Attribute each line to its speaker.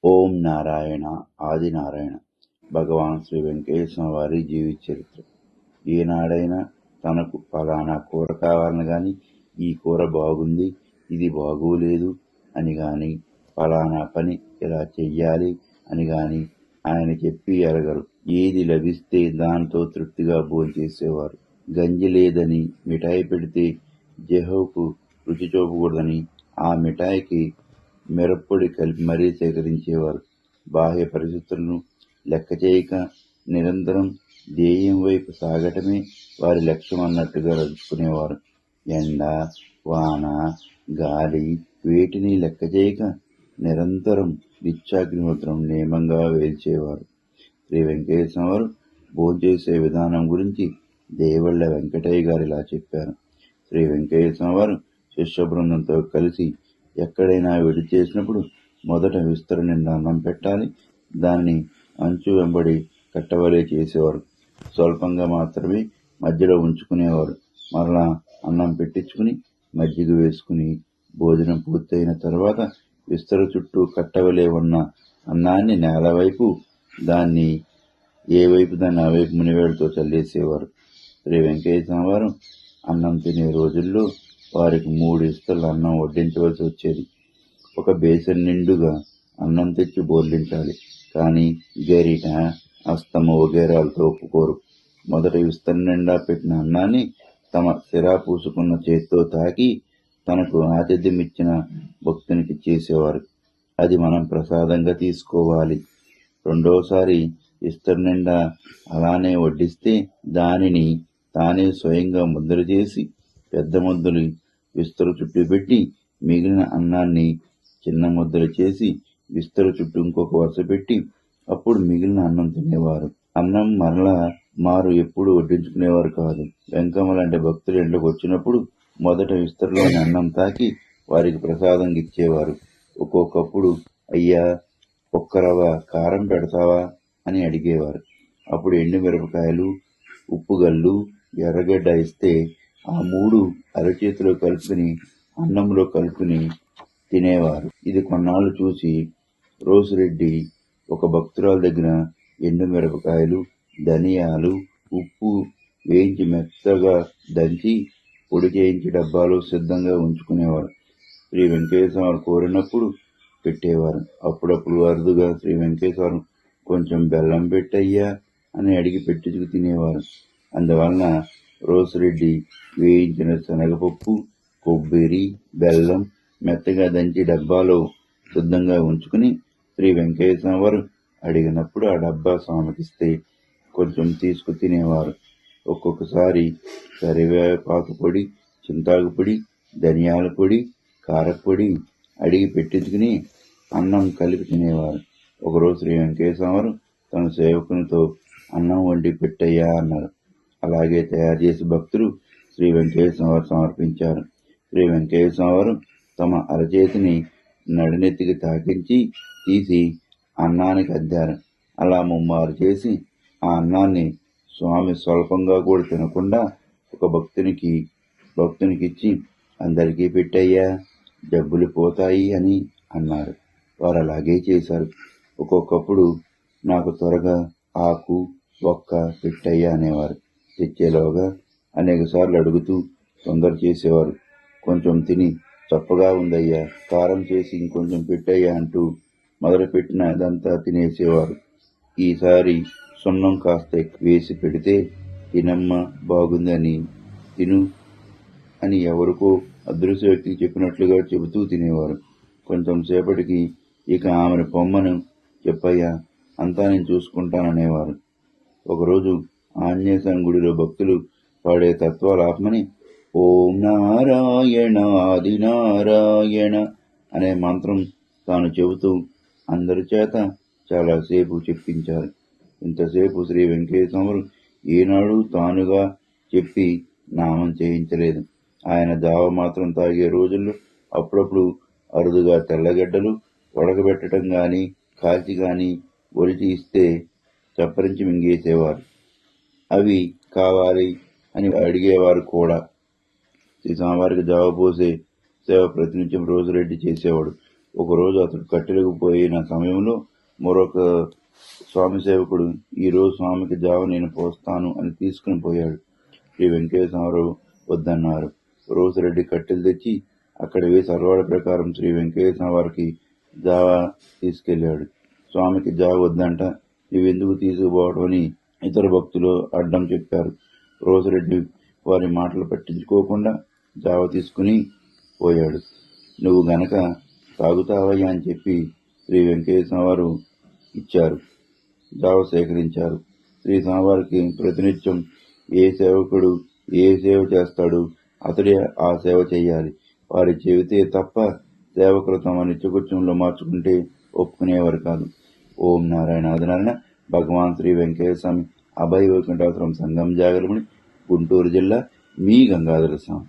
Speaker 1: ఓం నారాయణ ఆదినారాయణ భగవాన్ శ్రీ వెంకటేశ్వర వారి జీవిత చరిత్ర. ఏనాడైనా తనకు ఫలానా కూర కావాలని గాని, ఈ కూర బాగుంది, ఇది బాగోలేదు అని గాని, ఫలానా పని ఇలా చెయ్యాలి అని గాని ఆయన చెప్పి ఎరగరు. ఏది లభిస్తే దాంతో తృప్తిగా భోంచేసేవారు. గంజి లేదని మిఠాయి పెడితే జెహోకు రుచి చూపకూడదని ఆ మిఠాయికి మిరప్పొడి కలిపి మరీ సేకరించేవారు. బాహ్య పరిస్థితులను లెక్కచేయక నిరంతరం ధ్యేయం వైపు సాగటమే వారి లక్ష్యం అన్నట్టుగా నడుచుకునేవారు. ఎండ, వాన, గాలి వేటిని లెక్కచేయక నిరంతరం నిత్యాగ్నిహోత్రం నియమంగా వేల్చేవారు. శ్రీ వెంకటేశ్వర వారు భోంచేసే విధానం గురించి దేవళ్ళ వెంకటయ్య గారు ఇలా చెప్పారు. శ్రీ వెంకటేశ్వర వారు శిష్య బృందంతో కలిసి ఎక్కడైనా విడిచేసినప్పుడు మొదట విస్తర నిండా అన్నం పెట్టాలి. దాన్ని అంచు వెంబడి కట్టవలే చేసేవారు. స్వల్పంగా మాత్రమే మధ్యలో ఉంచుకునేవారు. మరలా అన్నం పెట్టించుకుని మజ్జిగ వేసుకుని భోజనం పూర్తయిన తర్వాత విస్తర చుట్టూ కట్టవలే ఉన్న అన్నాన్ని నేలవైపు, దాన్ని ఏ వైపు దాన్ని ఆ వైపు మునివేళ్లతో చల్లేసేవారు. శ్రీ వెంకటేశ్వర వారు అన్నం తినే రోజుల్లో వారికి 3 ఇస్తర్ల అన్నం వడ్డించవలసి వచ్చేది. ఒక బేసన్ నిండుగా అన్నం తెచ్చి బోర్లించాలి. కానీ గరిట, అస్తము వగైరాలతో ఒప్పుకోరు. మొదట విస్తరణ నిండా పెట్టిన అన్నాన్ని తమ సిరా పూసుకున్న చేత్తో తాకి తనకు ఆతిథ్యమిచ్చిన భక్తునికి చేసేవారు. అది మనం ప్రసాదంగా తీసుకోవాలి. రెండోసారి విస్తరణ నిండా అలానే వడ్డిస్తే దానిని తానే స్వయంగా ముద్దలు చేసి పెద్ద ముద్దలు విస్తర చుట్టూ పెట్టి మిగిలిన అన్నాన్ని చిన్న ముద్దలు చేసి విస్తర చుట్టూ ఇంకొక వరుస పెట్టి అప్పుడు మిగిలిన అన్నం తినేవారు. అన్నం మరలా మారు ఎప్పుడు వడ్డించుకునేవారు కాదు. వెంకమ్మ లాంటి భక్తులు ఇంట్లోకి వచ్చినప్పుడు మొదట విస్తరలోని అన్నం తాకి వారికి ప్రసాదం ఇచ్చేవారు. ఒక్కొక్కప్పుడు అయ్యా ఒక్కరవ కారం పెడతావా అని అడిగేవారు. అప్పుడు ఎండుమిరపకాయలు, ఉప్పుగల్లు, ఎర్రగడ్డ ఇస్తే ఆ 3 అరచేతిలో కలుపుకుని అన్నంలో కలుపుకుని తినేవారు. ఇది కొన్నాళ్ళు చూసి రోసిరెడ్డి ఒక భక్తురాల దగ్గర ఎండుమిరపకాయలు, ధనియాలు, ఉప్పు వేయించి మెత్తగా దంచి పొడి చేయించి డబ్బాలో సిద్ధంగా ఉంచుకునేవారు. శ్రీ వెంకటేశ్వర కోరినప్పుడు పెట్టేవారు. అప్పుడప్పుడు అరుదుగా శ్రీ వెంకటేశ్వర కొంచెం బెల్లం పెట్టయ్యా అని అడిగి పెట్టించుకు తినేవారు. అందువలన రోసిరెడ్డి వేయించిన శనగపప్పు, కొబ్బరి, బెల్లం మెత్తగా దంచి డబ్బాలో సిద్ధంగా ఉంచుకుని శ్రీ వెంకటేశ్వర వారు అడిగినప్పుడు ఆ డబ్బా స్వామికిస్తే కొంచెం తీసుకు తినేవారు. ఒక్కొక్కసారి కరివేపాకు పొడి, చింతాకు పొడి, ధనియాల పొడి, కారపొడి అడిగి పెట్టించుకుని అన్నం కలిపి తినేవారు. ఒకరోజు శ్రీ వెంకటేశ్వర వారు తన సేవకునితో అన్నం వండి పెట్టయ్యా అన్నారు. అలాగే తయారు చేసి భక్తులు శ్రీ వెంకటేశ్వర వారు సమర్పించారు. శ్రీ వెంకటేశ్వర వారు తమ అరచేతిని నడినెత్తికి తాకించి తీసి అన్నానికి అద్దారు. అలా 3 చేసి ఆ అన్నాన్ని స్వామి స్వల్పంగా కూడా తినకుండా ఒక భక్తునికిచ్చి అందరికీ పెట్టయ్యా, జబ్బులు పోతాయి అని అన్నారు. వారు అలాగే చేశారు. ఒక్కొక్కప్పుడు నాకు త్వరగా ఆకు, ఒక్క పెట్టయ్యా అనేవారు. తెచ్చేలోగా అనేకసార్లు అడుగుతూ తొందర చేసేవారు. కొంచెం తిని చప్పగా ఉందయ్యా, కారం చేసి ఇంకొంచెం పెట్టయ్యా అంటూ మొదలుపెట్టిన అదంతా తినేసేవారు. ఈసారి సున్నం కాస్త వేసి పెడితే తినమ్మా బాగుందని, తిను అని ఎవరికో అదృశ్య వ్యక్తికి చెప్పినట్లుగా చెబుతూ తినేవారు. కొంచెం సేపటికి ఇక ఆమెను పొమ్మను చెప్పయ్యా, అంతా నేను చూసుకుంటాననేవారు. ఒకరోజు ఆంజనేయస్వామి గుడిలో భక్తులు పాడే తత్వాలాత్మని ఓం నారాయణ ఆదినారాయణ అనే మంత్రం తాను చెబుతూ అందరి చేత చాలాసేపు చెప్పించారు. ఇంతసేపు శ్రీ వెంకటేశ్వర ఏనాడు తానుగా చెప్పి నామం చేయించలేదు. ఆయన జావ మాత్రం తాగే రోజుల్లో అప్పుడప్పుడు అరుదుగా తెల్లగడ్డలు ఉడకబెట్టడం గాని, కాల్చి గాని ఒలిచి ఇస్తే చప్పరించి మింగేసేవారు. అవి కావాలి అని అడిగేవారు కూడా. శ్రీ స్వామివారికి జావ పోసే సేవ ప్రతినిత్యం రోసిరెడ్డి చేసేవాడు. ఒకరోజు అతడు కట్టెలకు పోయిన సమయంలో మరొక స్వామి సేవకుడు, ఈరోజు స్వామికి జావ నేను పోస్తాను అని తీసుకుని పోయాడు. శ్రీ వెంకటేశ్వరరావు వద్దన్నారు. రోసిరెడ్డి కట్టెలు తెచ్చి అక్కడ వేసి అలవాటు ప్రకారం శ్రీ వెంకటేశ్వర వారికి జావా తీసుకెళ్లాడు. స్వామికి జావ వద్దంట, నువ్వెందుకు తీసుకుపోవడం అని ఇతర భక్తులు అడ్డం చెప్పారు. రోసిరెడ్డి వారి మాటలు పట్టించుకోకుండా జావ తీసుకుని పోయాడు. నువ్వు గనక తాగుతావయ్యా అని చెప్పి శ్రీ వెంకటేశ్వర వారు ఇచ్చారు. జావ సేకరించారు. శ్రీ స్వామివారికి ప్రతినిత్యం ఏ సేవకుడు ఏ సేవ చేస్తాడు అతడే ఆ సేవ చేయాలి. వారి చెబితే తప్ప సేవకులు తమ నిత్యకృత్యంలో మార్చుకుంటే ఒప్పుకునేవారు కాదు. ఓం నారాయణ ఆదినారాయణ. భగవాన్ శ్రీ వెంకటేశ్వర స్వామి అభయ వైకుంఠాపురం సంఘం జాగరముని, గుంటూరు జిల్లా, మీ గంగాధర స్వామి.